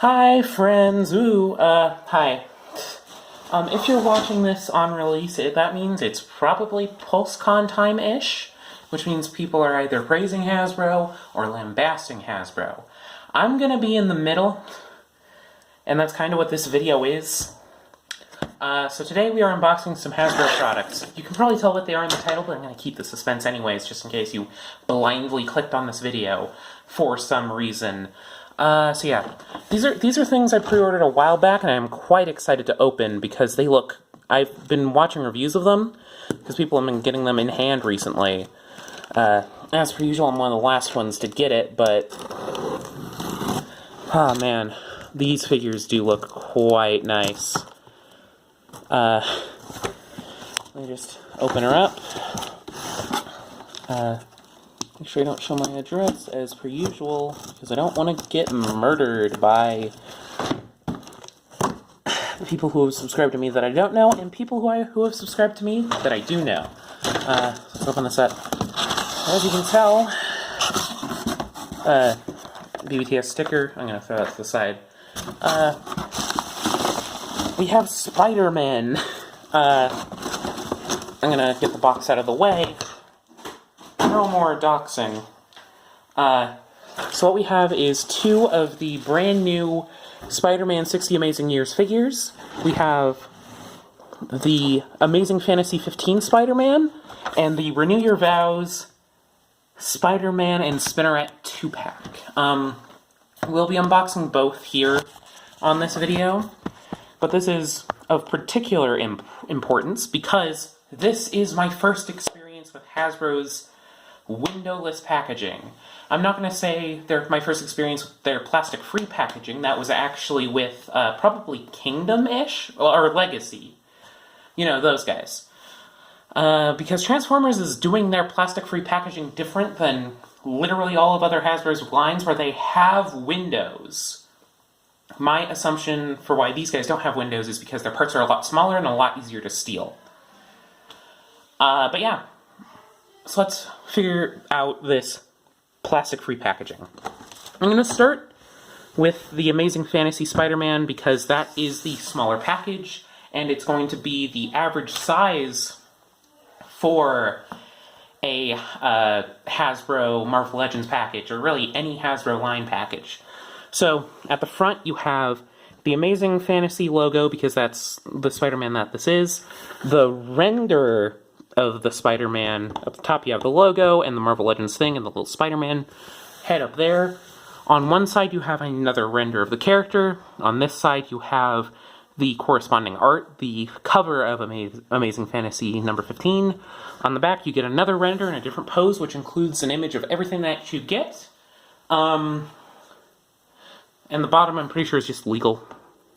Hi, friends. Hi. If you're watching this on release, that means it's probably PulseCon time-ish, which means people are either praising Hasbro or lambasting Hasbro. I'm gonna be in the middle, and that's kind of what this video is. So today we are unboxing some Hasbro products. You can probably tell what they are in the title, but I'm gonna keep the suspense anyways, just in case you blindly clicked on this video for some reason. So yeah, these are things I pre-ordered a while back, and I'm quite excited to open because they look... I've been watching reviews of them, because people have been getting them in hand recently. As per usual, I'm one of the last ones to get it, but... oh man, these figures do look quite nice. Let me just open her up. Make sure I don't show my address as per usual, because I don't want to get murdered by people who have subscribed to me that I don't know, and people who have subscribed to me that I do know. Let's open this up. As you can tell, BBTS sticker. I'm going to throw that to the side. We have Spider-Man. I'm going to get the box out of the way. No more doxing. So what we have is two of the brand new Spider-Man 60 Amazing Years figures. We have the Amazing Fantasy 15 Spider-Man and the Renew Your Vows Spider-Man and Spinneret 2-pack. We'll be unboxing both here on this video, but this is of particular importance because this is my first experience with Hasbro's windowless packaging. I'm not going to say they're my first experience with their plastic-free packaging. That was actually with probably Kingdom-ish, or Legacy. You know, those guys. Because Transformers is doing their plastic-free packaging different than literally all of other Hasbro's lines, where they have windows. My assumption for why these guys don't have windows is because their parts are a lot smaller and a lot easier to steal. But yeah. So let's figure out this plastic-free packaging. I'm going to start with the Amazing Fantasy Spider-Man because that is the smaller package, and it's going to be the average size for a Hasbro Marvel Legends package, or really any Hasbro line package. So, at the front you have the Amazing Fantasy logo, because that's the Spider-Man that this is. The render of the Spider-Man. Up the top you have the logo and the Marvel Legends thing and the little Spider-Man head up there. On one side you have another render of the character. On this side you have the corresponding art, the cover of Amazing Fantasy number 15. On the back you get another render in a different pose, which includes an image of everything that you get. And the bottom, I'm pretty sure, is just legal.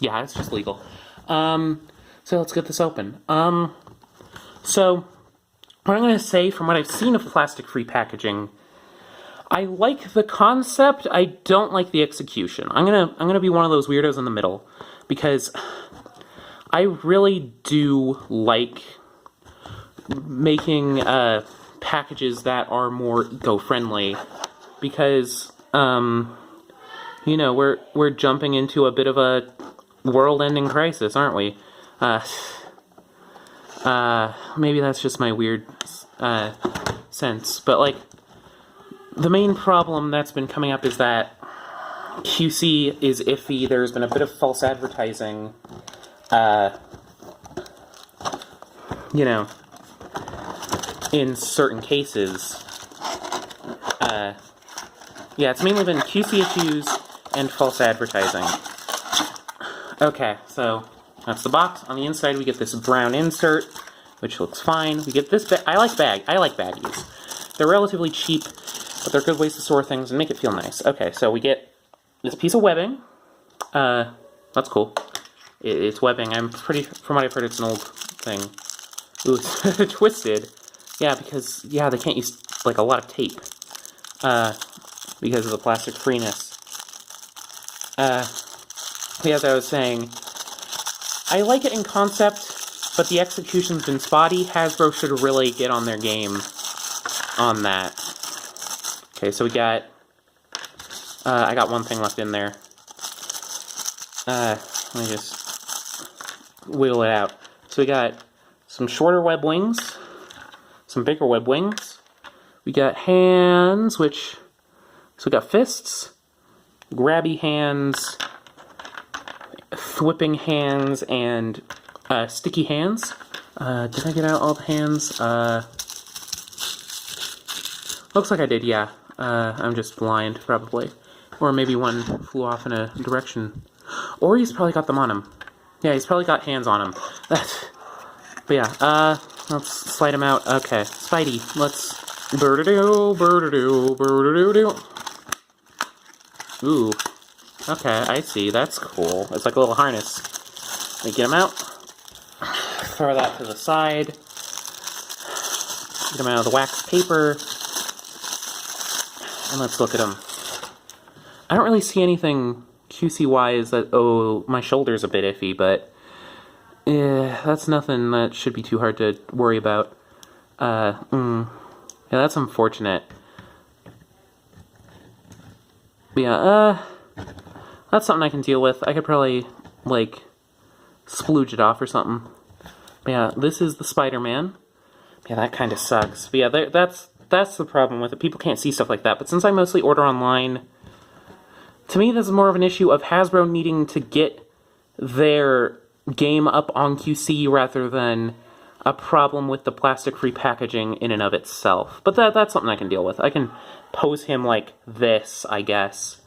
Yeah, it's just legal. So let's get this open. So what I'm going to say, from what I've seen of plastic-free packaging, I like the concept, I don't like the execution. I'm gonna be one of those weirdos in the middle, because I really do like making packages that are more eco-friendly, because, you know, we're jumping into a bit of a world-ending crisis, aren't we? Maybe that's just my weird sense, but like, the main problem that's been coming up is that QC is iffy. There's been a bit of false advertising, you know, in certain cases. Yeah, it's mainly been QC issues and false advertising. Okay, so that's the box. On the inside we get this brown insert, which looks fine. We get this I like baggies. They're relatively cheap, but they're good ways to store things and make it feel nice. Okay, so we get this piece of webbing. That's cool. It's webbing. From what I've heard, it's an old thing. Ooh, it's twisted. Yeah, because, yeah, they can't use, like, a lot of tape. Because of the plastic freeness. As I was saying, I like it in concept, but the execution's been spotty. Hasbro should really get on their game on that. Okay, so we got... I got one thing left in there. Let me just wheel it out. So we got some shorter web wings, some bigger web wings. We got hands, so we got fists, grabby hands, thwipping hands, and sticky hands. Did I get out all the hands? Looks like I did, yeah. I'm just blind, probably. Or maybe one flew off in a direction. Or he's probably got them on him. Yeah, he's probably got hands on him. But yeah, let's slide him out. Okay, Spidey, let's... Bird-a-doo, bird-a-doo, bird-a-doo-doo. Ooh. Okay, I see. That's cool. It's like a little harness. Let me get him out. Throw that to the side. Get him out of the wax paper. And let's look at him. I don't really see anything QC-wise that, oh, my shoulder's a bit iffy, but that's nothing that should be too hard to worry about. Yeah, that's unfortunate. But yeah, that's something I can deal with. I could probably, like, splooge it off or something. But yeah, this is the Spider-Man. Yeah, that kind of sucks. But yeah, that's the problem with it. People can't see stuff like that. But since I mostly order online, to me this is more of an issue of Hasbro needing to get their game up on QC rather than a problem with the plastic-free packaging in and of itself. But that's something I can deal with. I can pose him like this, I guess.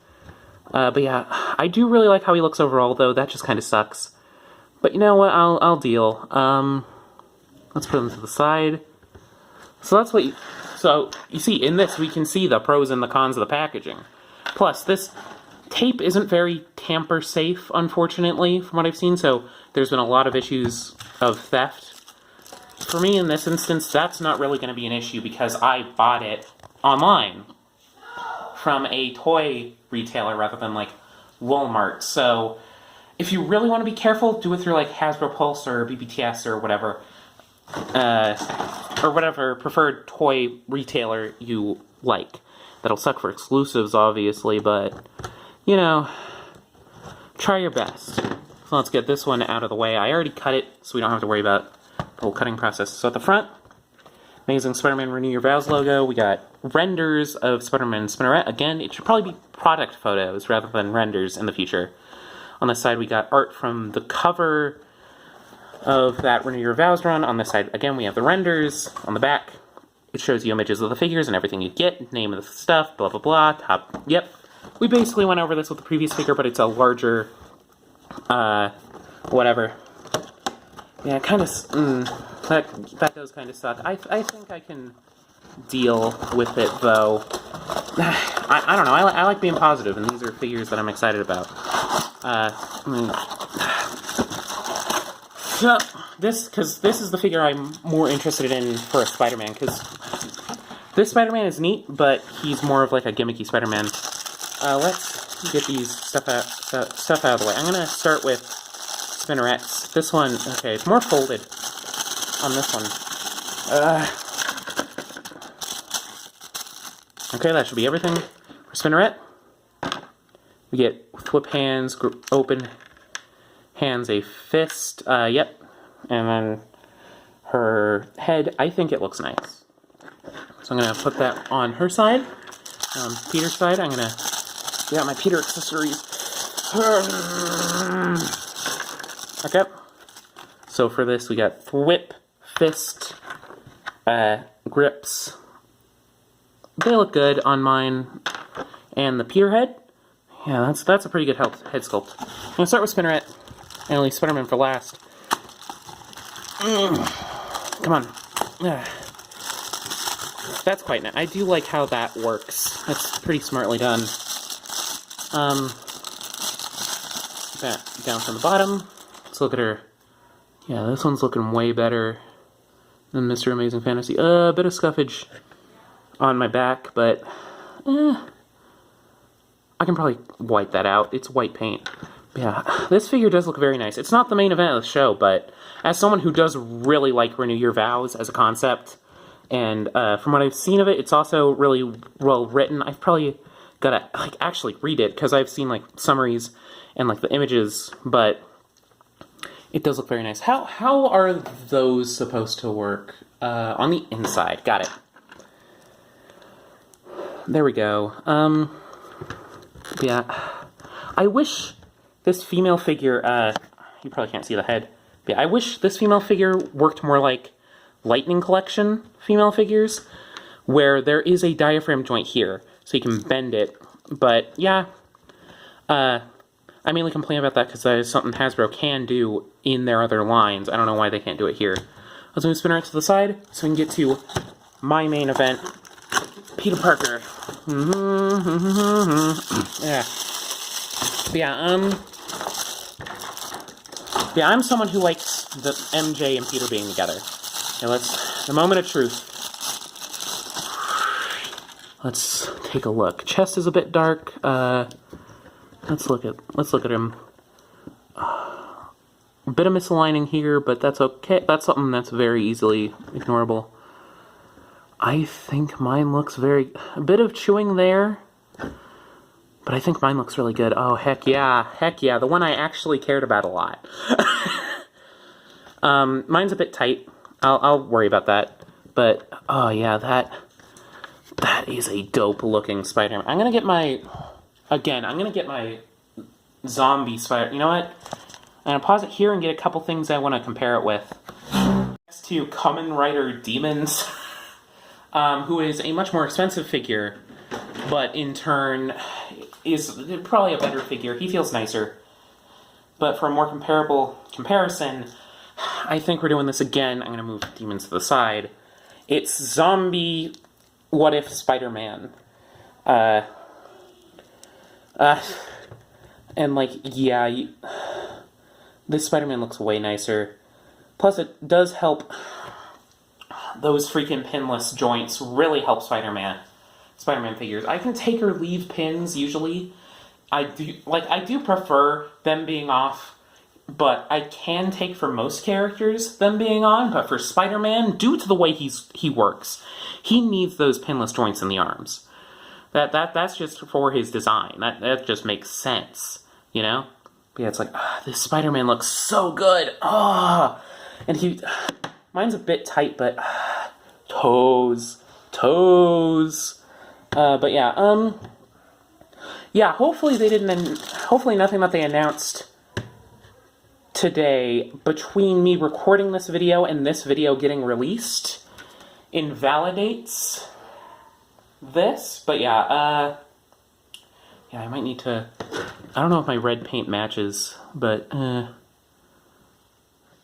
But yeah, I do really like how he looks overall, though. That just kind of sucks. But you know what? I'll deal. Let's put him to the side. So that's what so you see, in this we can see the pros and the cons of the packaging. Plus, this tape isn't very tamper-safe, unfortunately, from what I've seen, so there's been a lot of issues of theft. For me, in this instance, that's not really going to be an issue because I bought it online from a toy retailer rather than, like, Walmart. So if you really want to be careful, do it through, like, Hasbro Pulse or BBTS or whatever preferred toy retailer you like. That'll suck for exclusives, obviously, but, you know, try your best. So let's get this one out of the way. I already cut it, so we don't have to worry about the whole cutting process. So at the front, Amazing Spider-Man Renew Your Vows logo. We got renders of Spider-Man and Spinneret. Again, it should probably be product photos rather than renders in the future. On this side, we got art from the cover of that Renew Your Vows run. On this side, again, we have the renders. On the back, it shows you images of the figures and everything you get, name of the stuff, blah, blah, blah, top, yep. We basically went over this with the previous figure, but it's a larger, whatever. Yeah, kind of, that does kind of suck. I think I can deal with it, though. I don't know, I like being positive, and these are figures that I'm excited about. Because this is the figure I'm more interested in for a Spider-Man, because this Spider-Man is neat, but he's more of like a gimmicky Spider-Man. Let's get these stuff out of the way. I'm going to start with Spinnerets. This one, okay, it's more folded on this one. Okay, that should be everything for Spinneret. We get flip hands, open hands, a fist, yep. And then her head, I think it looks nice. So I'm going to put that on her side. Peter's side, I'm going to get out my Peter accessories. Okay. So for this, we got thwip, fist, grips. They look good on mine. And the Peter head, yeah, that's a pretty good head sculpt. I'm going to start with Spinneret, and leave Spider-Man for last. Come on. That's quite nice. I do like how that works. That's pretty smartly done. That down from the bottom. Let's look at her. Yeah, this one's looking way better than Mr. Amazing Fantasy. A bit of scuffage on my back, but I can probably wipe that out. It's white paint. Yeah, this figure does look very nice. It's not the main event of the show, but as someone who does really like Renew Your Vows as a concept, and from what I've seen of it, it's also really well written. I've probably gotta, like, actually read it, because I've seen, like, summaries and, like, the images, but it does look very nice. How are those supposed to work? On the inside. Got it. There we go. Yeah. I wish this female figure, you probably can't see the head. But yeah, I wish this female figure worked more like Lightning Collection female figures, where there is a diaphragm joint here, so you can bend it. But yeah, I mainly complain about that because that is something Hasbro can do in their other lines. I don't know why they can't do it here. Let's move spin right to the side so we can get to my main event, Peter Parker. Yeah. But yeah, I'm someone who likes the MJ and Peter being together. Now the moment of truth. Let's take a look. Chest is a bit dark. Let's look at him. A bit of misaligning here, but that's okay. That's something that's very easily ignorable. I think mine looks a bit of chewing there, but I think mine looks really good. Oh, heck yeah, the one I actually cared about a lot. Mine's a bit tight. I'll worry about that, but oh yeah, that is a dope looking Spider-Man. I'm gonna get my zombie Spider. You know what? I'm gonna pause it here and get a couple things I want to compare it with. Next to Kamen Rider Demons, who is a much more expensive figure, but in turn is probably a better figure. He feels nicer. But for a more comparable comparison, I think we're doing this again. I'm gonna move Demons to the side. It's Zombie What If Spider-Man. And like, yeah, this Spider-Man looks way nicer. Plus, it does help. Those freaking pinless joints really help Spider-Man figures. I can take or leave pins usually. I do prefer them being off, but I can take for most characters them being on. But for Spider-Man, due to the way he works, he needs those pinless joints in the arms. That's just for his design. That just makes sense, you know? But yeah, it's like, this Spider-Man looks so good. And mine's a bit tight, but toes. But yeah, yeah. Hopefully nothing that they announced today between me recording this video and this video getting released invalidates this. But yeah, yeah, I might need to. I don't know if my red paint matches, but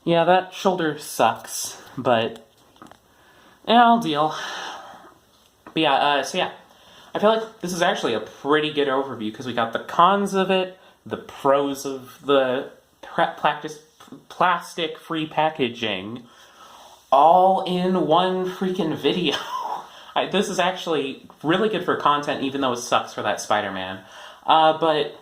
yeah, that shoulder sucks, but yeah, I'll deal. But yeah, so yeah, I feel like this is actually a pretty good overview because we got the cons of it, the pros of the plastic-free packaging, all in one freaking video. This is actually really good for content, even though it sucks for that Spider-Man. But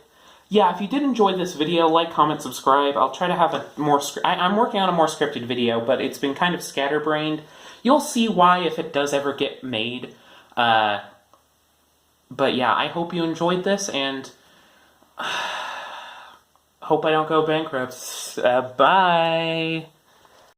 yeah, if you did enjoy this video, like, comment, subscribe. I'll try to have a more... I'm working on a more scripted video, but it's been kind of scatterbrained. You'll see why if it does ever get made. But yeah, I hope you enjoyed this, and hope I don't go bankrupt. Bye!